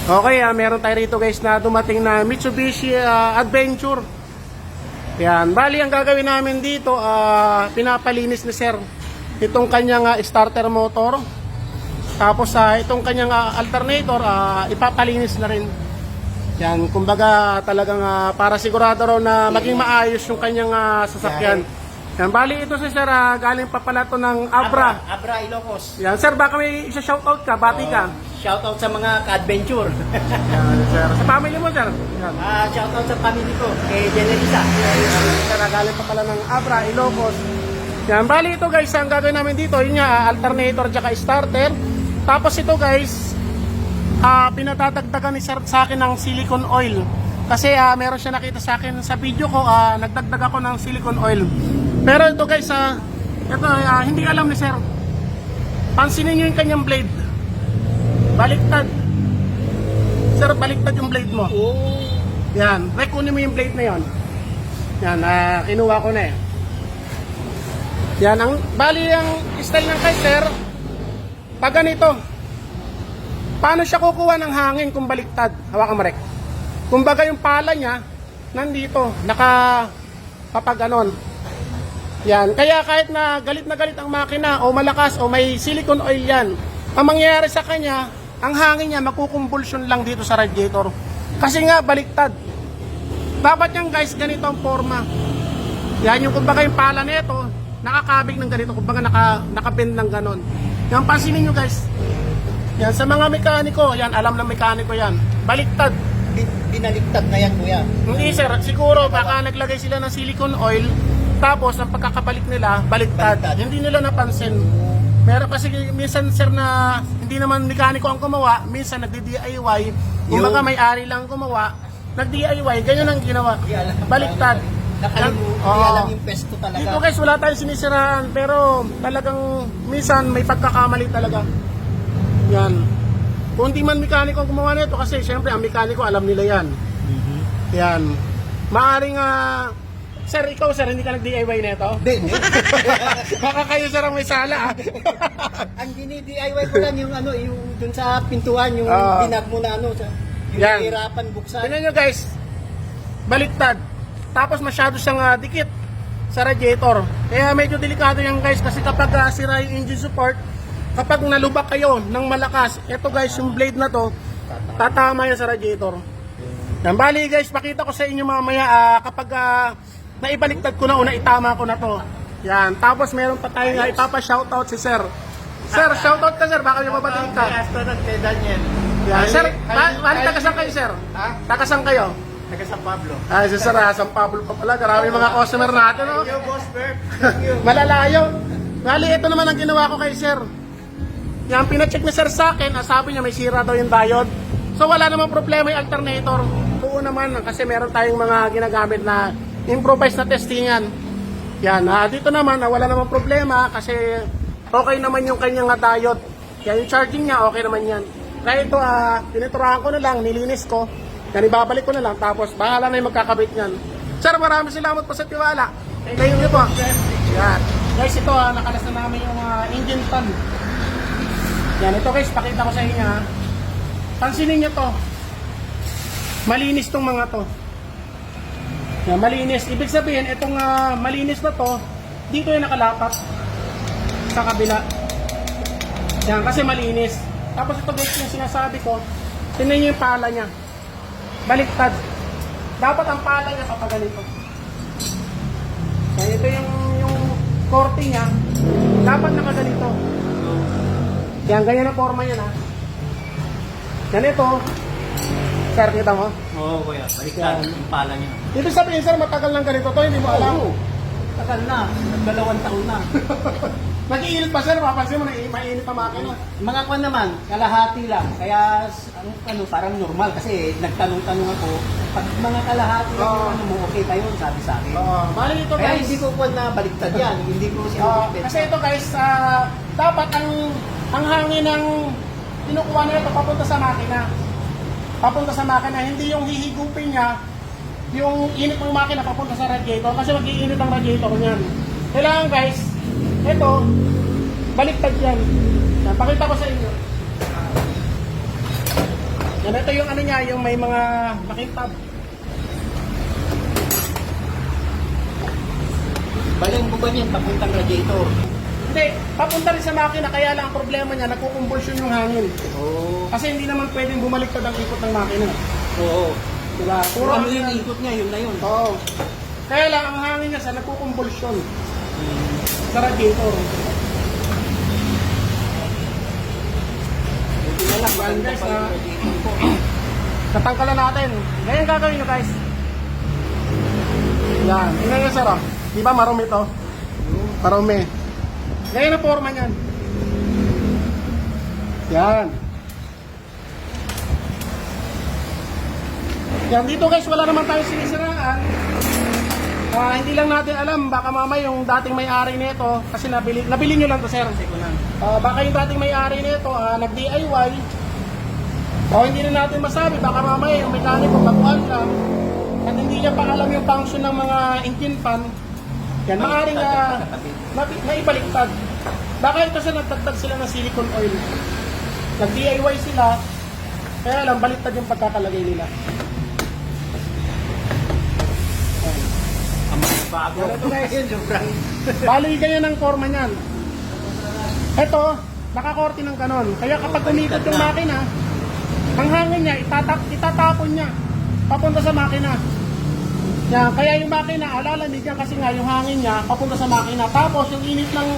Okay, meron tayo rito guys na dumating na Mitsubishi Adventure. Yan, bali ang gagawin namin dito, pinapalinis ni sir itong kanyang starter motor. Tapos itong kanyang alternator, ipapalinis na rin. Yan, kumbaga talagang para sigurado raw na maging maayos yung kanyang sasakyan. Yan, bali ito si sir, galing pa pala to ng Abra. Abra, Ilocos. Yan, sir, baka may isa-shoutout ka, bati ka. Shoutout sa mga ka-adventure. Yan, sir. Sa family mo, sir. Yan. Shoutout sa family ko, kay Generisa. Sir, galing pa pala ng Abra, Ilocos. Yan, bali ito guys, ang gagawin namin dito, yun nga, alternator tsaka starter. Tapos ito guys, pinatadagdagan ni sir sa akin ng silicone oil. Kasi meron siya nakita sa akin sa video ko, nagdagdag ako ng silicone oil. Pero ito guys, ito, hindi alam ni sir. Pansinin nyo yung kanyang blade. Baliktad. Sir, baliktad yung blade mo. Oh. Yan, kunin mo yung blade na yon. Yan, kinuha ko na eh. Yan, bali ang style ng kay sir, pag ganito, paano siya kukuha ng hangin kung baliktad? Hawakan mo rek. Kumbaga yung pala niya, nandito, kapag ganon. Yan, kaya kahit na galit ang makina o malakas o may silicone oil yan, ang mangyayari sa kanya, ang hangin niya makukumbulsyon lang dito sa radiator. Kasi nga baliktad. Dapat yan guys, ganito ang forma. Yan yung kumbaga yung pala nito, nakakabig ng ganito, kumbaga nakabend ng ganon. Yan, pansinin nyo guys. Yan, sa mga mekaniko, yan, alam ng mekaniko yan. Baliktad. Binaliktad na yan, kuya. Hindi sir, siguro baka naglagay sila ng silicone oil, tapos ang pagkakabalik nila, baliktad. Hindi nila napansin. Meron kasi minsan sir na hindi naman mekaniko ang gumawa, minsan nagdi-DIY, kumbaga may-ari lang gumawa, nag-DIY, ganyan ang ginawa. Baliktad. Alam yung pesto talaga. Dito guys, wala tayong sinisiraan, pero talagang minsan may pagkakamali talaga. Yan. Kung di man mekaniko ang gumawa nito, kasi syempre ang mekaniko alam nila yan. Yan. Maaring sir, ikaw sir, hindi ka nag-DIY nito? Hindi. Baka kayo sir ang may sala. Ang dini-DIY ko lang yung yung dun sa pintuan, yung binag mo na yung yan. hirapan buksan. Tingnan nyo guys, baliktad. Tapos masyado siyang dikit sa radiator. Kaya medyo delikado yan guys, kasi kapag sira yung engine support, kapag nalubak kayo ng malakas, ito guys, yung blade na to, tatama yan sa radiator. Yan, bali guys, pakita ko sa inyo mamaya kapag naibaliktad ko na o naitama ko na to. Yan, tapos meron pa tayong ipapa-shoutout si sir. Sir, shoutout ka sir, baka yung mabatiin ka. Astronaut kay Daniel. Yan, sir, tagasan kayo sir? Tagasan kayo? Taga San Pablo. Si sir, San Pablo pa pala. Grabe mga customer natin, no? Thank you, Boss Bert. Thank you. Malalayo. Bali, ito naman ang ginawa ko kay sir. Yan, pinacheck ni sir sa akin, sabi niya may sira daw yung diode. So wala namang problema yung alternator. Oo naman, kasi meron tayong mga ginagamit na improvised na testingan. Yan, dito naman, wala namang problema kasi okay naman yung kanyang diode. Yan, yung charging niya, okay naman yan. Kaya ito, tiniturahan ko na lang, nilinis ko. Yan, ibabalik ko na lang, tapos bahala na yung magkakabit niyan. Sir, maraming salamat po sa tiwala. Thank you po. Yan. Guys, ito, nakalas na namin yung engine fan. Yan, ito guys, pakita ko sa inyo. Pansinin nyo to. Malinis tong mga to. Yan, malinis. Ibig sabihin, itong malinis na to, dito yung nakalapat sa kabila. Yan, kasi malinis. Tapos ito guys, yung sinasabi ko, tingnan nyo yung pala niya. Baliktad. Dapat ang pala niya kapag ganito. Yan, ito yung korte niya. Dapat nakaganito. Yan, ganyan ang forma yan ha. Ganito. Sir, kita mo? Oo, kuya. Baliktad yung pala niya. Ibig sabihin sir, matagal lang ganito to, hindi mo alam. Oo. Tagal na. Nag-2 taon na. Nag-iinit pa sir, mapapansin mo na mainit ang makina. Mga kwan naman, kalahati lang. Kaya parang normal kasi nagtanong-tanong ako. Pag mga kalahati lang mo, okay pa yun, sabi sa akin. Bali ito Kaya guys. hindi ko kwan na baliktad yan. Hindi ko Kasi ito guys, dapat ang hangin ng kinukuha na ito papunta sa makina. Papunta sa makina, hindi yung hihigupin niya, yung init ng makina papunta sa radiator kasi mag-iinit ang radiator niyan. Kailangan guys, ito, baliktad yan. Pakita ko sa inyo. Yan, ito yung ano niya, yung may mga makintab. Baling mo ba niyan papuntang radiator? Hindi, papunta rin sa makina, kaya lang ang problema niya, nagkukumbulsyon yung hangin. Oo. Kasi hindi naman pwedeng bumaliktad ang ikot ng makina. Oo. Diba? Puro ano yung ikot niya, yun na yun. Oo. Kaya lang, ang hangin niya sa nagkukumbulsyon sa radiator. Hindi na lang, Yan, guys, pa yung radiator ko. Natangkalan natin. Ngayon gagawin nyo guys. Yan. Tingnan nyo sir. Di ba marumi to? Marumi. Ngayon ang forma niyan. Yan. Yan dito guys, wala naman tayong sinisiraan. Hindi lang natin alam, baka mamaya yung dating may-ari nito, kasi nabili nyo lang to sir. Baka yung dating may-ari nito, nag-DIY, o hindi na natin masabi, baka mamaya yung mekaniko baguhan lang, at hindi niya pa alam yung function ng mga engine fan, yan, maaaring naibaliktad. Baka ito sa nagtagtag sila ng silicone oil. Nag-DIY sila, kaya lang baliktad yung pagkakalagay nila. Bago. Ito guys, bali ganyan ang forma niyan. Ito, nakakorte ng ganon. Kaya kapag umikot yung makina, ang hangin niya, itatapon niya papunta sa makina. Yan, kaya yung makina, alalamig yan kasi nga yung hangin niya papunta sa makina. Tapos yung init ng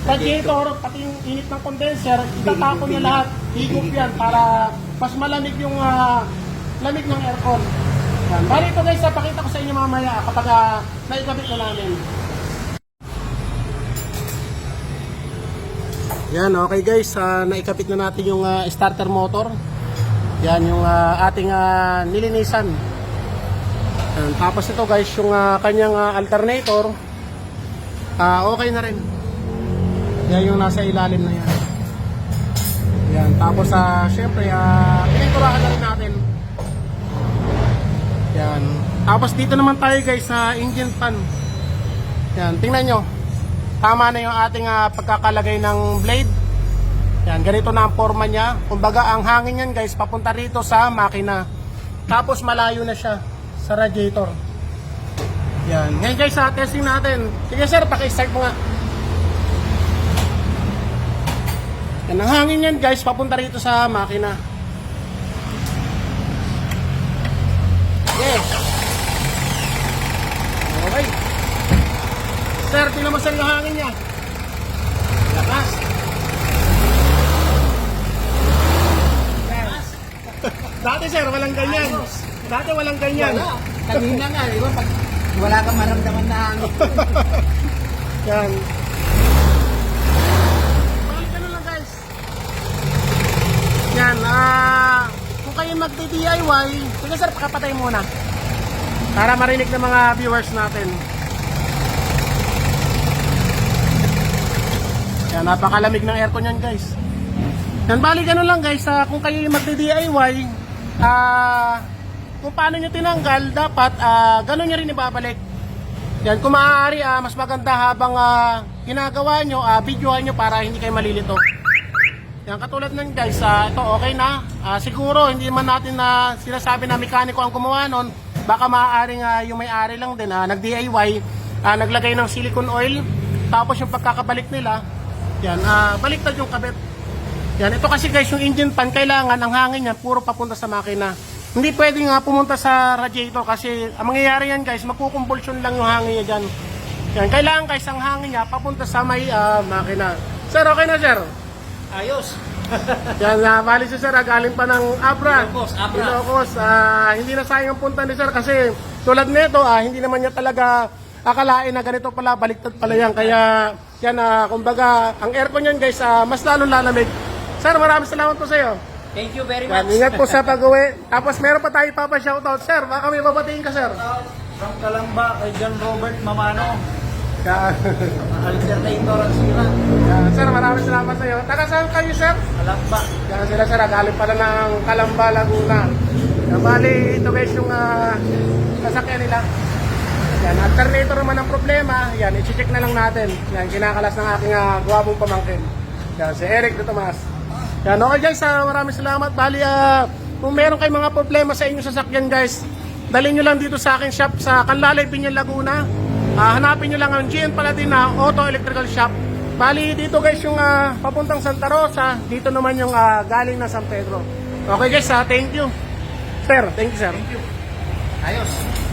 radiator, pati yung init ng condenser, itatapon niya lahat. Higop yan para mas malamig yung lamig ng aircon. Yan. Bali ito guys, pakita ko sa inyo mamaya kapag naikabit na namin. Yan, okay guys, naikabit na natin yung starter motor. Yan yung ating nilinisan. Yan. Tapos ito guys, yung kanyang alternator, okay na rin. Yan yung nasa ilalim na yan. Yan, tapos syempre, pininturahan na rin natin. Yan. Tapos dito naman tayo guys sa engine fan. Yan, tingnan nyo. Tama na yung ating pagkakalagay ng blade. Yan, ganito na ang forma niya. Kumbaga ang hangin yan guys papunta rito sa makina. Tapos malayo na siya sa radiator. Yan. Ngayon guys, testing natin. Sige sir, paki-start mo nga. Yan, ang hangin yan guys papunta rito sa makina. Yes. Okay. Sir, tingnan mo sir yung hangin niya. Lakas. Lakas. Dati sir, walang ganyan. Dati walang ganyan. Wala. Kanina nga, di ba? Pag wala kang maramdaman na hangin. Yan. Balik ka na lang guys. Yan, kung kayo magdi-DIY, sige sir, pakapatay muna. Para marinig ng mga viewers natin. Yan, napakalamig ng aircon yan guys. Yan, bali ganun lang guys, kung kayo yung magdi-DIY, kung paano nyo tinanggal, dapat ganun nyo rin ibabalik. Yan, kung maaari, mas maganda habang ginagawa nyo, videohan nyo para hindi kayo malilito. Yan, katulad ng guys, ito okay na. Siguro, hindi man natin na sinasabi na mekaniko ang gumawa nun. Baka maaaring yung may-ari lang din, nag-DIY, naglagay ng silicone oil. Tapos yung pagkakabalik nila, yan, baliktad yung kabit. Yan, ito kasi guys, yung engine fan, kailangan ang hangin niya puro papunta sa makina. Hindi pwedeng pumunta sa radiator kasi ang mangyayari yan guys, magkukumbulsyon lang yung hangin niya dyan. Yan, kailangan guys, ang hangin niya papunta sa may makina. Sir, okay na sir? Ayos. Yan, bali si sir, galing pa ng Abra. Ilocos. Hindi na sayang ang punta ni sir kasi tulad nito, hindi naman niya talaga akalain na ganito pala, baliktad pala yan. Kaya, yan, kumbaga, ang aircon yan guys, mas lalong lalamig. Sir, maraming salamat po sa iyo. Thank you very Yan, much. ingat po sa pag-uwi. Tapos meron pa tayo papa-shoutout. Sir, baka may babatiin ka sir. From Kalamba, kay John Robert Mamano. Yan. Alternator ang sira. Yan, sir, maraming salamat sa iyo. Taga saan kayo sir? Kalamba. Yan sila sir, galing pala ng Calamba, Laguna. Yan, bali, ito guys yung sasakyan nila. Yan, alternator naman ang problema. Yan, i-check na lang natin. Yan, kinakalas ng aking guwapong pamangkin. Yan, si Eric de Tomas. Yan, okay guys, maraming salamat. Bali, kung meron kayong mga problema sa inyong sasakyan guys, dalhin nyo lang dito sa akin shop sa Canlalay, Piñon, Laguna. Hanapin nyo lang ang GN Paladina Auto Electrical Shop. Bali dito guys yung papuntang Santa Rosa, dito naman yung galing na San Pedro. Okay guys, thank you. Sir, thank you sir. Thank you. Ayos.